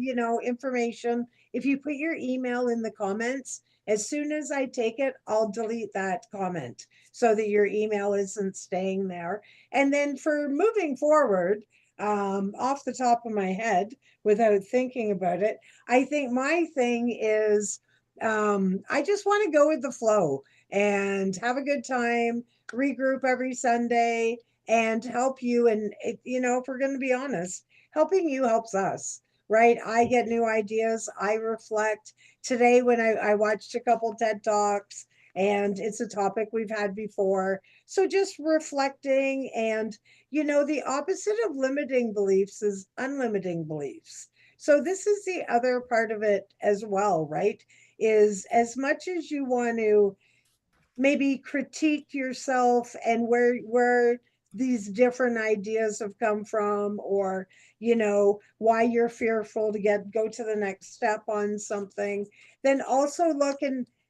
information. If you put your email in the comments, as soon as I take it, I'll delete that comment so that your email isn't staying there. And then for moving forward, off the top of my head, without thinking about it, I think my thing is I just want to go with the flow and have a good time, regroup every Sunday, and help you. And, if we're going to be honest, helping you helps us, right? I get new ideas, I reflect. Today, when I watched a couple TED Talks, and it's a topic we've had before. So just reflecting, and, the opposite of limiting beliefs is unlimiting beliefs. So this is the other part of it as well, right? Is as much as you want to maybe critique yourself and where these different ideas have come from, or why you're fearful to go to the next step on something, then also look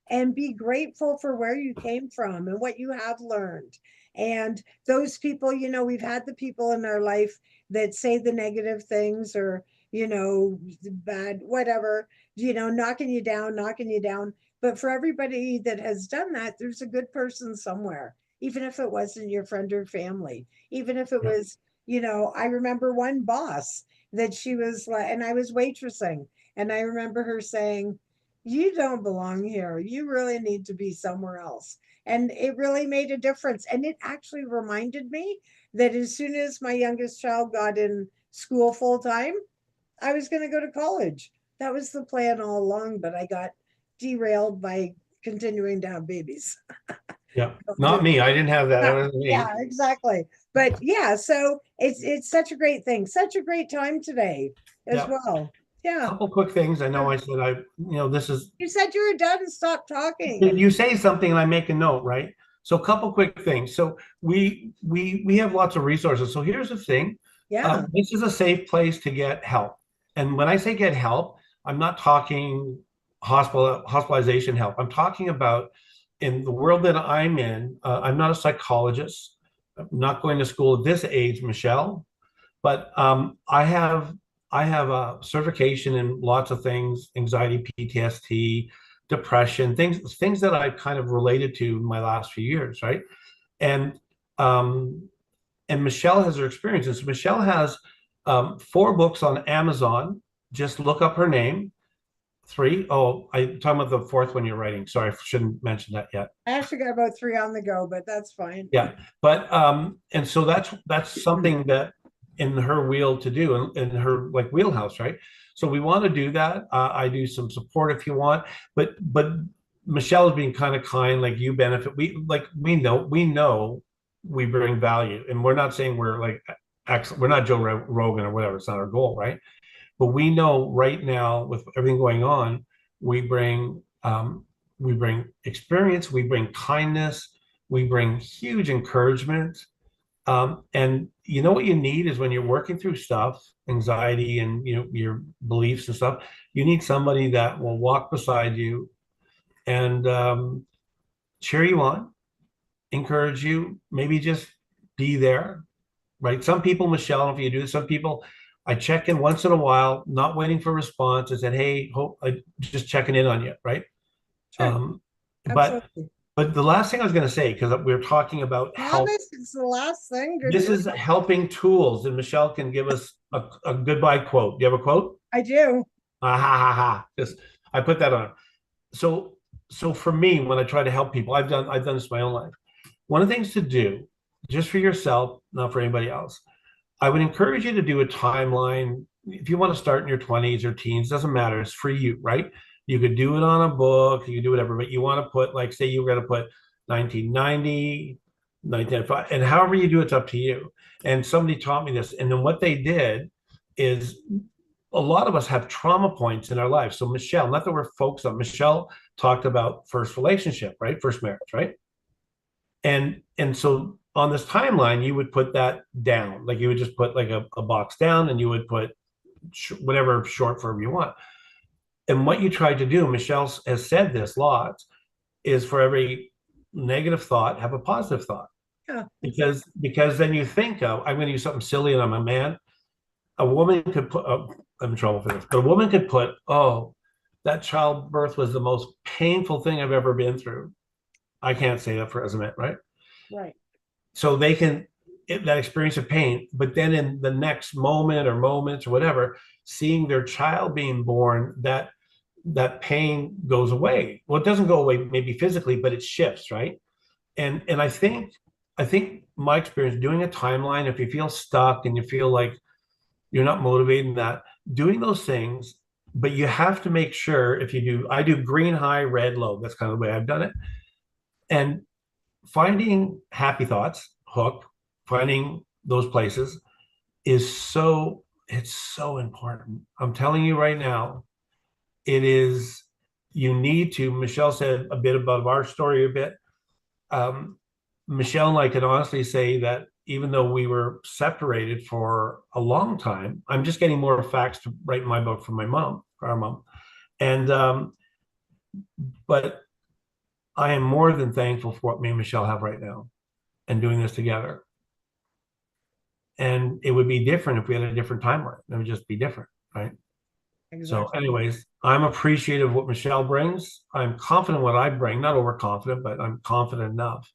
and be grateful for where you came from and what you have learned. And those people, we've had the people in our life that say the negative things, or bad whatever, knocking you down. But for everybody that has done that, there's a good person somewhere, even if it wasn't your friend or family, even if it Yeah. was, I remember one boss that she was like, and I was waitressing, and I remember her saying, you don't belong here. You really need to be somewhere else. And it really made a difference. And it actually reminded me that as soon as my youngest child got in school full time, I was going to go to college. That was the plan all along, but I got derailed by continuing to have babies. Yeah. Not me. I didn't have that. That was Yeah, me. exactly. But yeah, so it's such a great thing, such a great time today as Yeah. well. Yeah. Couple quick things. I know I said this is, You said you were done and stopped talking. you say something and I make a note, right? So a couple quick things. So we have lots of resources. So here's the thing. Yeah. This is a safe place to get help. And when I say get help, I'm not talking hospitalization help. I'm talking about in the world that I'm in. I'm not a psychologist. I'm not going to school at this age, Michelle, but I have a certification in lots of things: anxiety, PTSD, depression, things that I've kind of related to in my last few years, right? And um, and Michelle has her experiences. Michelle has 4 books on Amazon. Just look up her name. 3. Oh, I'm talking about the 4th one you're writing. Sorry, I shouldn't mention that yet. I actually got about 3 on the go, but that's fine. Yeah, but and so that's something that in her wheel to do in her like wheelhouse, right? So we want to do that. I do some support if you want, but Michelle is being kind of kind, like you benefit. We know we bring value, and we're not saying we're like we're not Joe Rogan or whatever. It's not our goal, right? But we know right now with everything going on, we bring experience, we bring kindness, we bring huge encouragement. And you know what you need is when you're working through stuff, anxiety and your beliefs and stuff, you need somebody that will walk beside you and cheer you on, encourage you, maybe just be there, right? Some people, Michelle, I don't know if you do this, some people I check in once in a while, not waiting for a response. I said, hey, hope I just checking in on you, right? Sure. Um, but Absolutely. but the last thing I was going to say, because we were talking about help, Promise it's the last thing. Good this girl. is helping tools, and Michelle can give us a goodbye quote. Do you have a quote? I do. Ah, ha ha ha. Just I put that on. So so for me, when I try to help people, I've done this in my own life. One of the things to do, just for yourself, not for anybody else, I would encourage you to do a timeline. If you want to start in your 20s or teens, doesn't matter. It's for you, right? You could do it on a book, you could do whatever, but you want to put, like, say you were going to put 1990, 1995, and however you do, it's up to you. And somebody taught me this. And then what they did is a lot of us have trauma points in our lives. So Michelle, not that we're focused on, Michelle talked about first relationship, right? First marriage, right? And so on this timeline, you would put that down. Like you would just put like a box down and you would put whatever short form you want. And what you tried to do, Michelle has said this lots, is for every negative thought, have a positive thought. Yeah. Because then you think of, I'm going to use something silly and I'm a man. A woman could put, I'm in trouble for this, but a woman could put, oh, that childbirth was the most painful thing I've ever been through. I can't say that for as a man, right? Right. So they can that experience of pain, but then in the next moment or moments or whatever, seeing their child being born, that pain goes away. Well, it doesn't go away maybe physically, but it shifts, right? And I think my experience doing a timeline, if you feel stuck and you feel like you're not motivated in that, doing those things, but you have to make sure if you do, I do green high, red low. That's kind of the way I've done it. And finding happy thoughts, hook, finding those places it's so important. I'm telling you right now, it is, you need to. Michelle said a bit about our story a bit. Um, Michelle and I can honestly say that even though we were separated for a long time, I'm just getting more facts to write my book from my mom, our mom. And but I am more than thankful for what me and Michelle have right now and doing this together. And it would be different if we had a different timeline. It would just be different, right? So, Exactly. anyways, I'm appreciative of what Michelle brings. I'm confident what I bring, not overconfident, but I'm confident enough.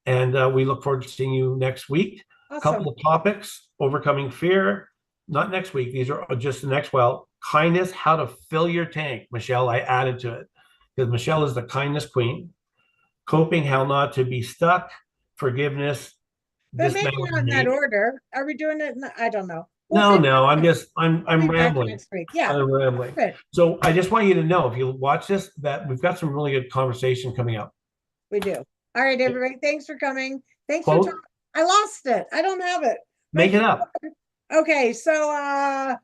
And we look forward to seeing you next week. A Awesome. couple of topics: overcoming fear. Not next week. These are just the next. Well, kindness, how to fill your tank. Michelle, I added to it because Michelle is the kindness queen. Coping, how not to be stuck. Forgiveness, But maybe not dismantling in that hate. order. Are we doing it? I don't know. We'll No, figure no, it out. I'll I'm be back rambling. next week. Yeah. I'm rambling. Good. So I just want you to know, if you watch this, that we've got some really good conversation coming up. We do. All right, everybody. Thanks for coming. Thanks for talking. Quote, I lost it. I don't have it. My make it up. okay, so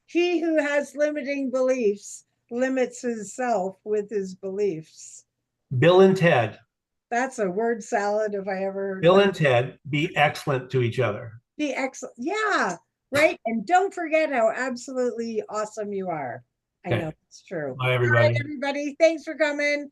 He who has limiting beliefs limits himself with his beliefs. Bill and Ted. That's a word salad if I ever heard Bill one. and Ted, be excellent to each other. Be excellent. Yeah, right. And don't forget how absolutely awesome you are. I know Okay. it's true. Bye, All right, everybody. everybody. Thanks for coming.